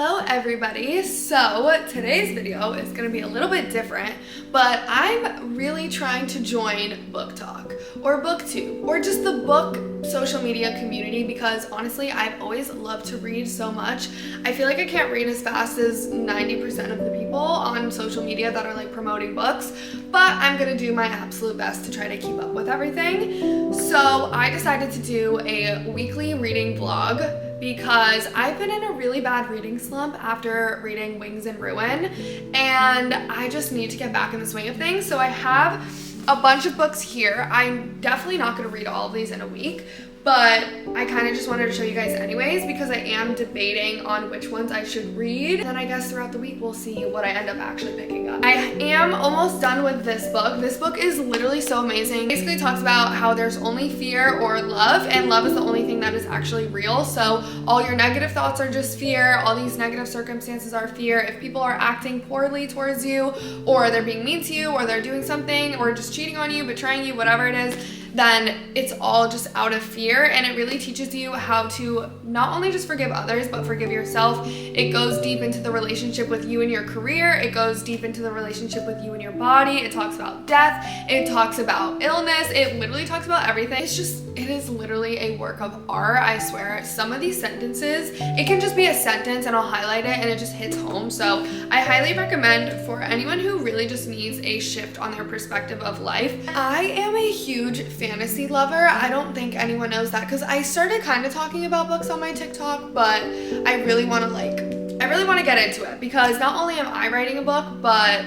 Hello everybody. So today's video is going to be a little bit different, but I'm really trying to join Book Talk or BookTube or just the book social media community because honestly I've always loved to read so much. I feel like I can't read as fast as 90% of the people on social media that are like promoting books, but I'm going to do my absolute best to try to keep up with everything. So I decided to do a weekly reading vlog because I've been in a really bad reading slump after reading Wings and Ruin, and I just need to get back in the swing of things. So I have a bunch of books here. I'm definitely not going to read all of these in a week, but I kind of just wanted to show you guys anyways because I am debating on which ones I should read. And I guess throughout the week we'll see what I end up actually picking up. I am almost done with this book. This book is literally so amazing. It basically talks about how there's only fear or love, and love is the only thing that is actually real. So all your negative thoughts are just fear. All these negative circumstances are fear. If people are acting poorly towards you, or they're being mean to you, or they're doing something, or just cheating on you, betraying you, whatever it is, then it's all just out of fear. And it really teaches you how to not only just forgive others, but forgive yourself. It goes deep into the relationship with you and your career. It goes deep into the relationship with you and your body. It talks about death. It talks about illness. It literally talks about everything. It is literally a work of art, I swear. Some of these sentences, it can just be a sentence and I'll highlight it and it just hits home. So I highly recommend for anyone who really just needs a shift on their perspective of life. I am a huge fantasy lover. I don't think anyone knows that because I started kind of talking about books on my TikTok, but I really want to get into it because not only am I writing a book, but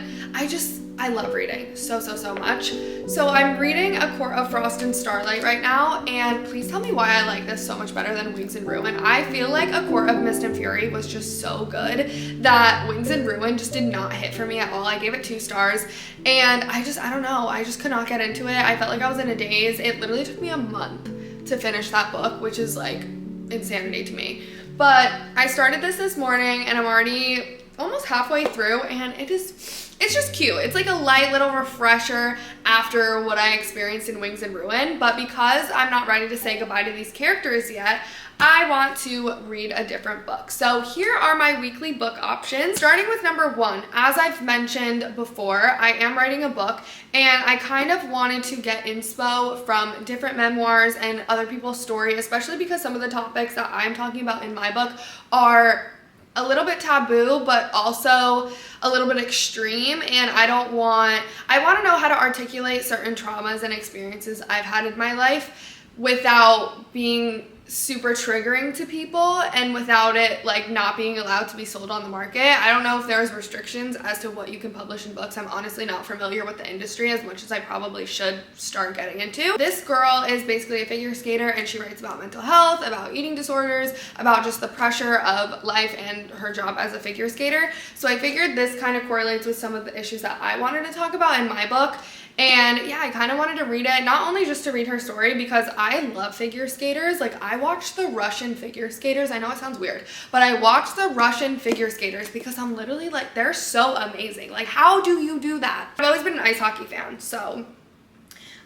I love reading so much. So I'm reading A Court of Frost and Starlight right now, and please tell me why I like this so much better than Wings and Ruin. I feel like A Court of Mist and Fury was just so good that Wings and Ruin just did not hit for me at all. I gave it 2 stars, and I don't know, I just could not get into it. I felt like I was in a daze. It literally took me a month to finish that book, which is like insanity to me. But I started this morning, and I'm already almost halfway through, and it's just cute. It's like a light little refresher after what I experienced in Wings and Ruin, but because I'm not ready to say goodbye to these characters yet, I want to read a different book. So here are my weekly book options. Starting with number 1, as I've mentioned before, I am writing a book, and I kind of wanted to get inspo from different memoirs and other people's story, especially because some of the topics that I'm talking about in my book are a little bit taboo, but also a little bit extreme, and I want to know how to articulate certain traumas and experiences I've had in my life without being super triggering to people and without it like not being allowed to be sold on the market. I don't know if there's restrictions as to what you can publish in books. I'm honestly not familiar with the industry as much as I probably should start getting into. This girl is basically a figure skater, and she writes about mental health, about eating disorders, about just the pressure of life and her job as a figure skater. So I figured this kind of correlates with some of the issues that I wanted to talk about in my book. And yeah, I kind of wanted to read it, not only just to read her story because I love figure skaters. Like, I watched the Russian figure skaters. I know it sounds weird, but I watched the Russian figure skaters because I'm literally like, they're so amazing. Like, how do you do that? I've always been an ice hockey fan, so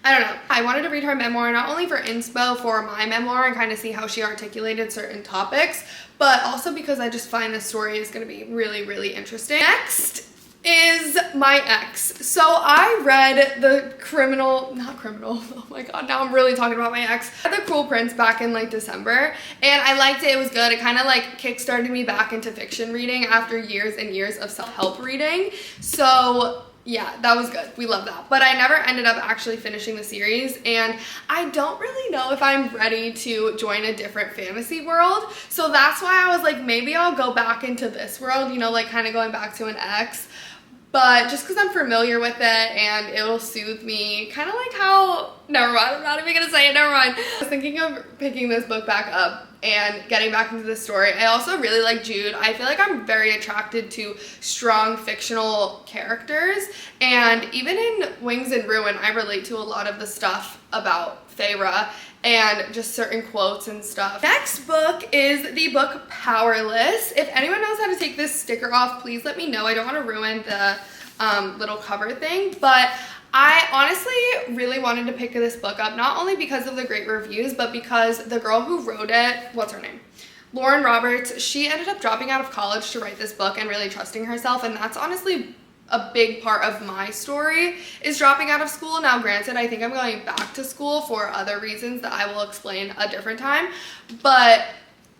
I don't know. I wanted to read her memoir, not only for inspo for my memoir and kind of see how she articulated certain topics, but also because I just find this story is going to be really interesting. Next is my ex. So I read oh my god, now I'm really talking about my ex. I read The Cruel Prince back in like December, and I liked it. It was good. It kind of like kickstarted me back into fiction reading after years and years of self-help reading. So yeah, that was good. We love that. But I never ended up actually finishing the series, and I don't really know if I'm ready to join a different fantasy world. So that's why I was like, maybe I'll go back into this world, you know, like kind of going back to an ex. But just because I'm familiar with it and it'll soothe me, kind of like how, never mind, I'm not even gonna say it, never mind. I was thinking of picking this book back up and getting back into this story. I also really like Jude. I feel like I'm very attracted to strong fictional characters, and even in Wings and Ruin, I relate to a lot of the stuff about Feyre and just certain quotes and stuff. Next book is the book Powerless. If anyone knows how to take this sticker off, please let me know. I don't want to ruin the little cover thing, but I honestly really wanted to pick this book up, not only because of the great reviews, but because the girl who wrote it, what's her name? Lauren Roberts, she ended up dropping out of college to write this book and really trusting herself, and that's honestly a big part of my story, is dropping out of school. Now granted, I think I'm going back to school for other reasons that I will explain a different time, but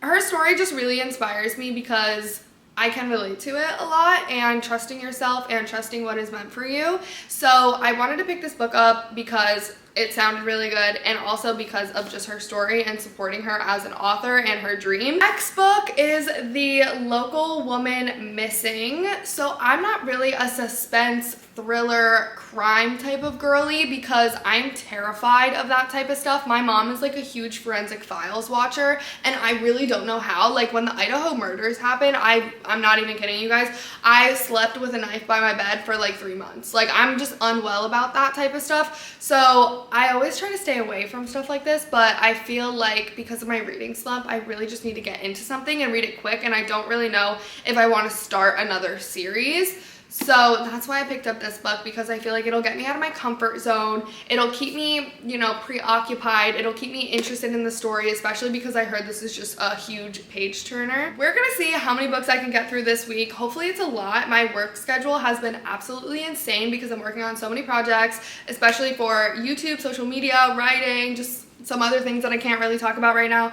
her story just really inspires me because I can relate to it a lot, and trusting yourself and trusting what is meant for you. So I wanted to pick this book up because it sounded really good, and also because of just her story and supporting her as an author and her dream. Next book is The Local Woman Missing. So I'm not really a suspense, thriller, crime type of girly because I'm terrified of that type of stuff. My mom is like a huge Forensic Files watcher, and I really don't know how. Like when the Idaho murders happened, I'm not even kidding you guys, I slept with a knife by my bed for like 3 months. Like I'm just unwell about that type of stuff. So I always try to stay away from stuff like this, but I feel like because of my reading slump, I really just need to get into something and read it quick, and I don't really know if I want to start another series. So that's why I picked up this book, because I feel like it'll get me out of my comfort zone. It'll keep me, you know, preoccupied. It'll keep me interested in the story, especially because I heard this is just a huge page turner. We're gonna see how many books I can get through this week. Hopefully it's a lot. My work schedule has been absolutely insane because I'm working on so many projects, especially for YouTube, social media, writing, just some other things that I can't really talk about right now.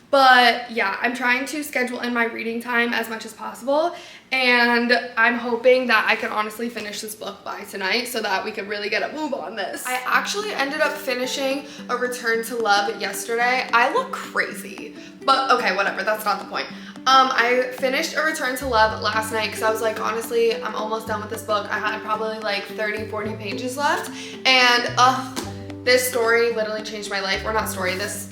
But yeah, I'm trying to schedule in my reading time as much as possible, and I'm hoping that I can honestly finish this book by tonight so that we can really get a move on this. I actually ended up finishing A Return to Love yesterday. I look crazy, but okay, whatever, that's not the point. I finished A Return to Love last night because I was like, honestly, I'm almost done with this book. I had probably like 30, 40 pages left, and this story literally changed my life. Or not story, this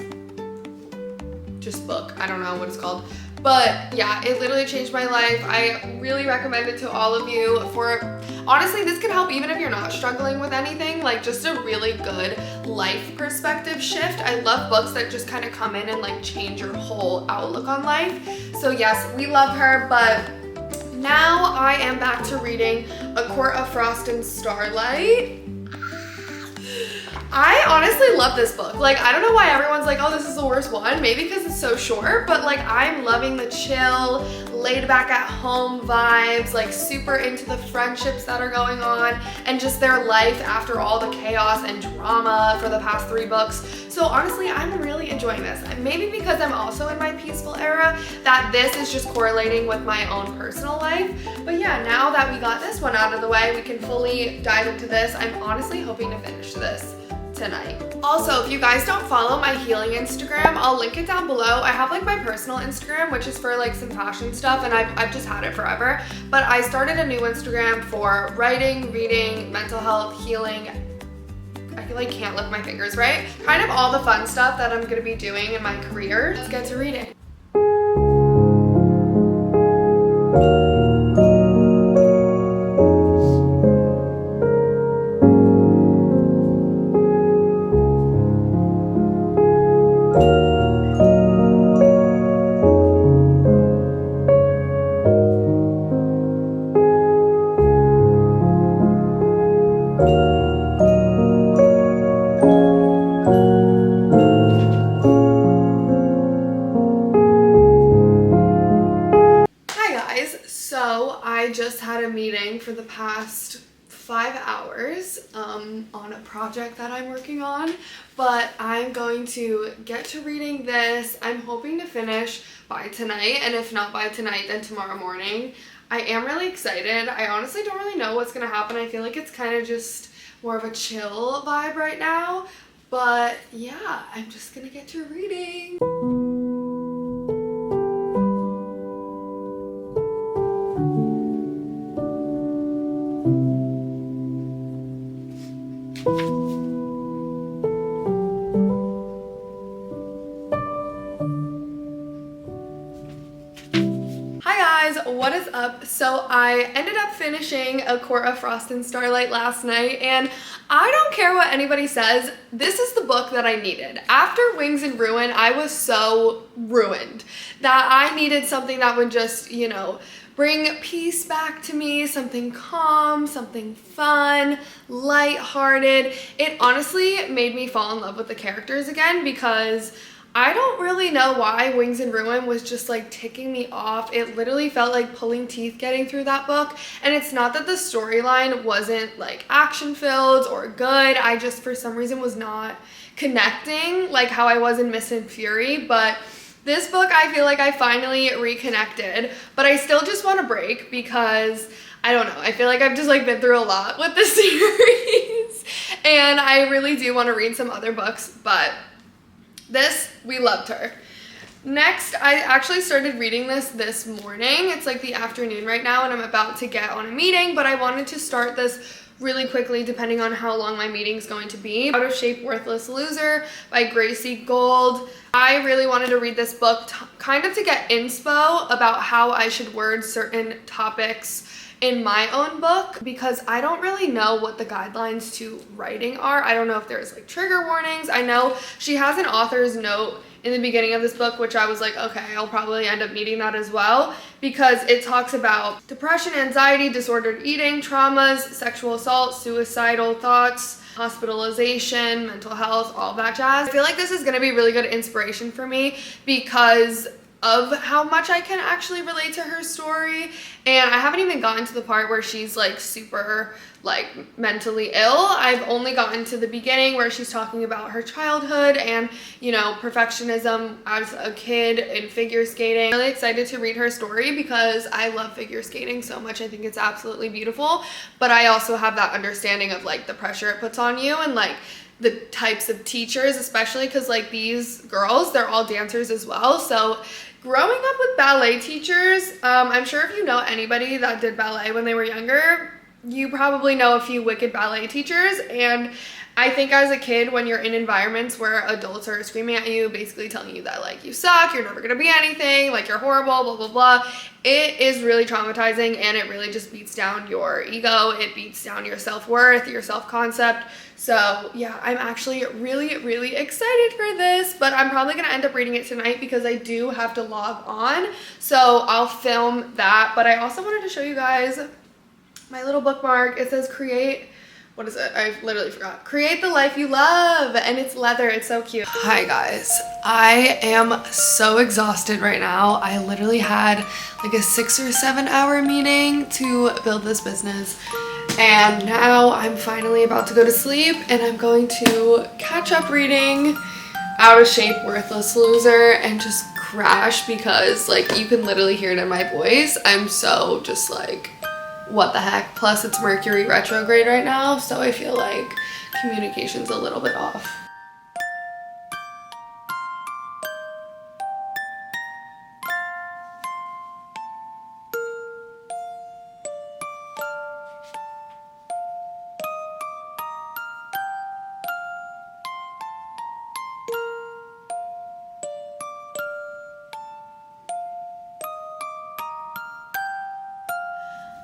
just book, I don't know what it's called, but yeah, it literally changed my life. I really recommend it to all of you. For honestly, this can help even if you're not struggling with anything, like just a really good life perspective shift. I love books that just kind of come in and like change your whole outlook on life. So yes, we love her, but now I am back to reading A Court of Frost and Starlight. I honestly love this book. Like, I don't know why everyone's like, oh, this is the worst one. Maybe because it's so short, but like I'm loving the chill, laid back at home vibes, like super into the friendships that are going on and just their life after all the chaos and drama for the past 3 books. So honestly, I'm really enjoying this. Maybe because I'm also in my peaceful era, that this is just correlating with my own personal life. But yeah, now that we got this one out of the way, we can fully dive into this. I'm honestly hoping to finish this tonight. Also, if you guys don't follow my healing Instagram, I'll link it down below. I have like my personal Instagram, which is for like some fashion stuff, and I've just had it forever. But I started a new Instagram for writing, reading, mental health, healing. I feel like can't lift my fingers, right? Kind of all the fun stuff that I'm gonna be doing in my career. Let's get to reading. I just had a meeting for the past 5 hours on a project that I'm working on, but I'm going to get to reading this. I'm hoping to finish by tonight, and if not by tonight, then tomorrow morning. I am really excited. I honestly don't really know what's gonna happen. I feel like it's kind of just more of a chill vibe right now, but yeah, I'm just gonna get to reading. What is up? So I ended up finishing A Court of Frost and Starlight last night, and I don't care what anybody says, this is the book that I needed. After Wings and Ruin, I was so ruined that I needed something that would just, you know, bring peace back to me, something calm, something fun, lighthearted. It honestly made me fall in love with the characters again because I don't really know why Wings and Ruin was just like ticking me off. It literally felt like pulling teeth getting through that book. And it's not that the storyline wasn't like action filled or good. I just for some reason was not connecting like how I was in Mist and Fury. But this book I feel like I finally reconnected. But I still just want a break because I don't know. I feel like I've just like been through a lot with this series. And I really do want to read some other books. But this, we loved her. Next, I actually started reading this morning. It's like the afternoon right now and I'm about to get on a meeting, but I wanted to start this really quickly depending on how long my meeting's going to be. Out of Shape, Worthless Loser by Gracie Gold. I really wanted to read this book kind of to get inspo about how I should word certain topics in my own book because I don't really know what the guidelines to writing are. I don't know if there's like trigger warnings. I know she has an author's note in the beginning of this book, which I was like, okay, I'll probably end up needing that as well because it talks about depression, anxiety, disordered eating, traumas, sexual assault, suicidal thoughts, hospitalization, mental health, all that jazz. I feel like this is gonna be really good inspiration for me because of how much I can actually relate to her story. And I haven't even gotten to the part where she's like super like mentally ill. I've only gotten to the beginning where she's talking about her childhood and, you know, perfectionism as a kid in figure skating. I'm really excited to read her story because I love figure skating so much. I think it's absolutely beautiful, but I also have that understanding of like the pressure it puts on you and like the types of teachers, especially because like these girls, they're all dancers as well. So growing up with ballet teachers, I'm sure if you know anybody that did ballet when they were younger, you probably know a few wicked ballet teachers. And I think as a kid, when you're in environments where adults are screaming at you, basically telling you that like you suck, you're never gonna be anything, like you're horrible, blah, blah, blah, it is really traumatizing and it really just beats down your ego. It beats down your self-worth, your self-concept. So yeah, I'm actually really, really excited for this, but I'm probably gonna end up reading it tonight because I do have to log on. So I'll film that, but I also wanted to show you guys my little bookmark. It says create, what is it? I literally forgot. Create the life you love, and it's leather. It's so cute. Hi guys, I am so exhausted right now. I literally had like a 6 or 7 hour meeting to build this business. And now I'm finally about to go to sleep and I'm going to catch up reading Out of Shape, Worthless Loser and just crash because like you can literally hear it in my voice. I'm so just like, what the heck? Plus it's Mercury retrograde right now, so I feel like communication's a little bit off.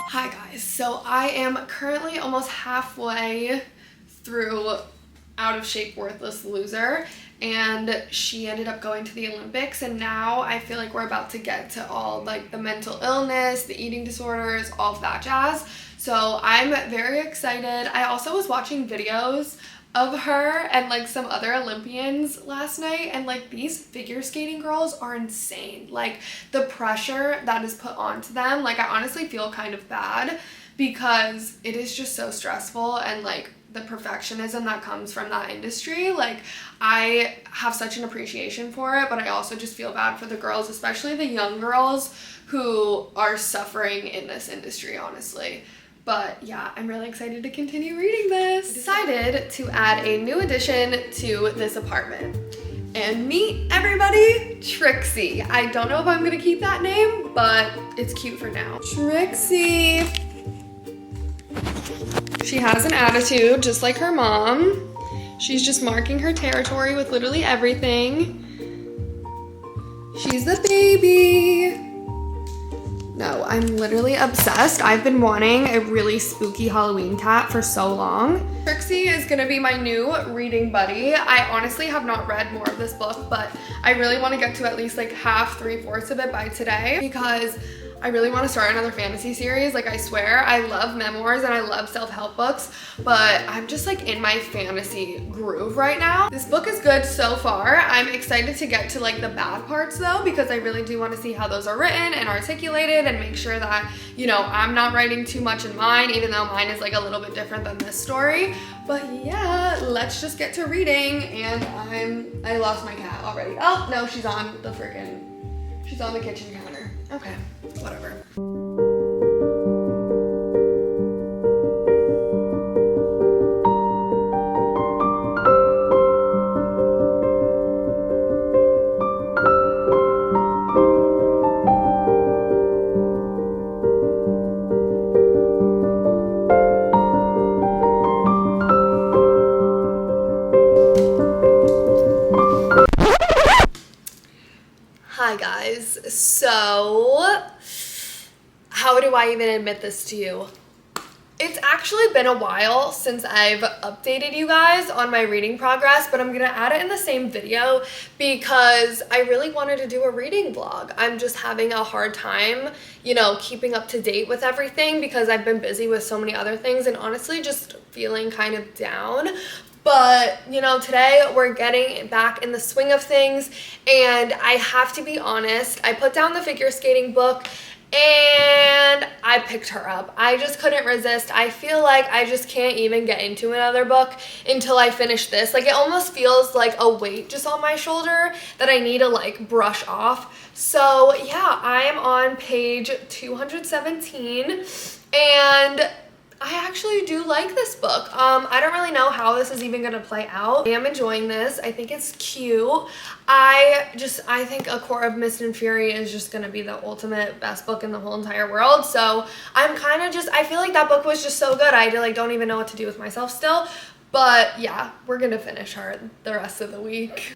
Hi guys, so I am currently almost halfway through Out of Shape, Worthless Loser, and she ended up going to the Olympics, and now I feel like we're about to get to all like the mental illness, the eating disorders, all of that jazz. So I'm very excited. I also was watching videos of her and like some other Olympians last night, and like these figure skating girls are insane. Like the pressure that is put onto them, like I honestly feel kind of bad because it is just so stressful, and like the perfectionism that comes from that industry, like I have such an appreciation for it, but I also just feel bad for the girls, especially the young girls who are suffering in this industry, honestly. But yeah, I'm really excited to continue reading this. I decided to add a new addition to this apartment. And meet everybody, Trixie. I don't know if I'm gonna keep that name, but it's cute for now. Trixie. She has an attitude just like her mom. She's just marking her territory with literally everything. She's the baby. No, I'm literally obsessed. I've been wanting a really spooky Halloween cat for so long. Trixie is gonna be my new reading buddy. I honestly have not read more of this book, but I really want to get to at least like half, 3/4 of it by today because I really want to start another fantasy series. Like, I swear, I love memoirs and I love self-help books, but I'm just like in my fantasy groove right now. This book is good so far. I'm excited to get to like the bad parts though, because I really do want to see how those are written and articulated and make sure that, you know, I'm not writing too much in mine, even though mine is like a little bit different than this story. But yeah, let's just get to reading. And I lost my cat already. Oh no, she's on the kitchen counter. Okay, whatever. Hi guys, so how do I even admit this to you? It's actually been a while since I've updated you guys on my reading progress, but I'm gonna add it in the same video because I really wanted to do a reading vlog. I'm just having a hard time, you know, keeping up to date with everything because I've been busy with so many other things and honestly just feeling kind of down. But, you know, today we're getting back in the swing of things, and I have to be honest, I put down the figure skating book and I picked her up. I just couldn't resist. I feel like I just can't even get into another book until I finish this. Like, it almost feels like a weight just on my shoulder that I need to like brush off. So yeah, I am on page 217 and I actually do like this book. I don't really know how this is even gonna play out. I am enjoying this. I think it's cute. I think A Court of Mist and Fury is just gonna be the ultimate best book in the whole entire world. So I'm kind of I feel like that book was just so good. I like don't even know what to do with myself still. But yeah, we're gonna finish her the rest of the week.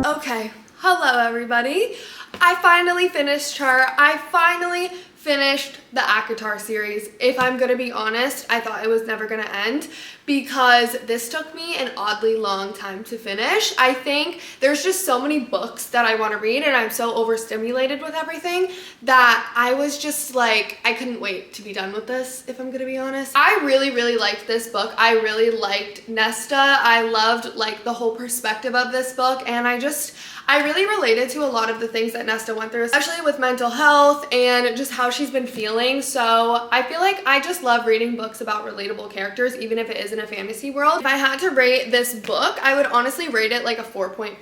Okay, hello everybody. I finally finished her. I finally finished the ACOTAR series. If I'm gonna be honest, I thought it was never gonna end because this took me an oddly long time to finish. I think there's just so many books that I want to read and I'm so overstimulated with everything that I was just like, I couldn't wait to be done with this, if I'm gonna be honest. I really liked this book. I really liked Nesta. I loved like the whole perspective of this book, and I really related to a lot of the things that Nesta went through, especially with mental health and just how she's been feeling. So I feel like I just love reading books about relatable characters, even if it is in a fantasy world. If I had to rate this book, I would honestly rate it like a 4.5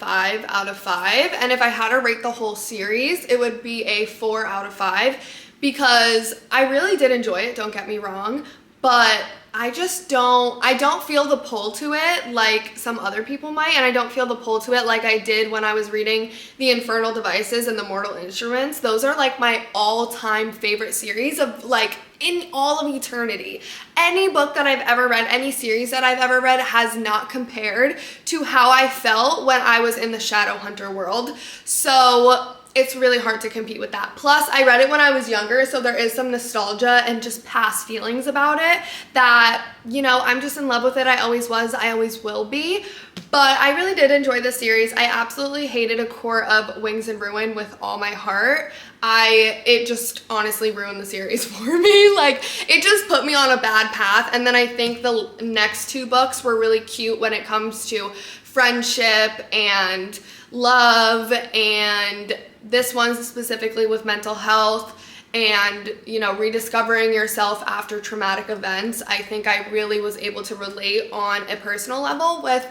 out of 5. And if I had to rate the whole series, it would be a 4 out of 5 because I really did enjoy it, don't get me wrong, but I don't feel the pull to it like some other people might, and I don't feel the pull to it like I did when I was reading The Infernal Devices and The Mortal Instruments. Those are like my all-time favorite series of like in all of eternity. Any book that I've ever read, any series that I've ever read has not compared to how I felt when I was in the Shadowhunter world. So it's really hard to compete with that. Plus, I read it when I was younger, so there is some nostalgia and just past feelings about it that, you know, I'm just in love with it. I always was, I always will be. But I really did enjoy the series. I absolutely hated A Court of Wings and Ruin with all my heart. It just honestly ruined the series for me. Like, it just put me on a bad path. And then I think the next two books were really cute when it comes to friendship and love, and this one specifically with mental health and, you know, rediscovering yourself after traumatic events. I think I really was able to relate on a personal level with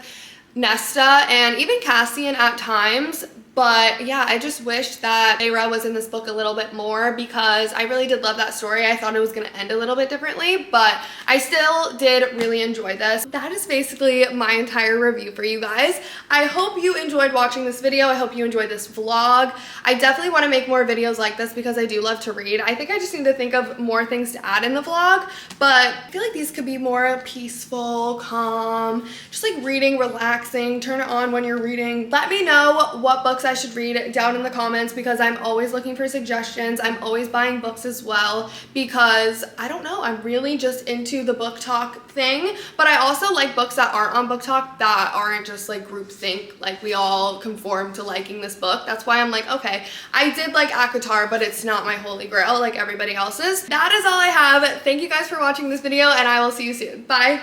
Nesta and even Cassian at times, But yeah, I just wish that Feyre was in this book a little bit more because I really did love that story. I thought it was going to end a little bit differently, but I still did really enjoy this. That is basically my entire review for you guys. I hope you enjoyed watching this video. I hope you enjoyed this vlog. I definitely want to make more videos like this because I do love to read. I think I just need to think of more things to add in the vlog, but I feel like these could be more peaceful, calm, just like reading, relaxing, turn it on when you're reading. Let me know what books I should read down in the comments because I'm always looking for suggestions. I'm always buying books as well because I don't know, I'm really just into the book talk thing, but I also like books that aren't on book talk, that aren't just like groupthink, like we all conform to liking this book. That's why I'm like, okay, I did like ACOTAR, but it's not my holy grail like everybody else's. That is all I have. Thank you guys for watching this video and I will see you soon. Bye.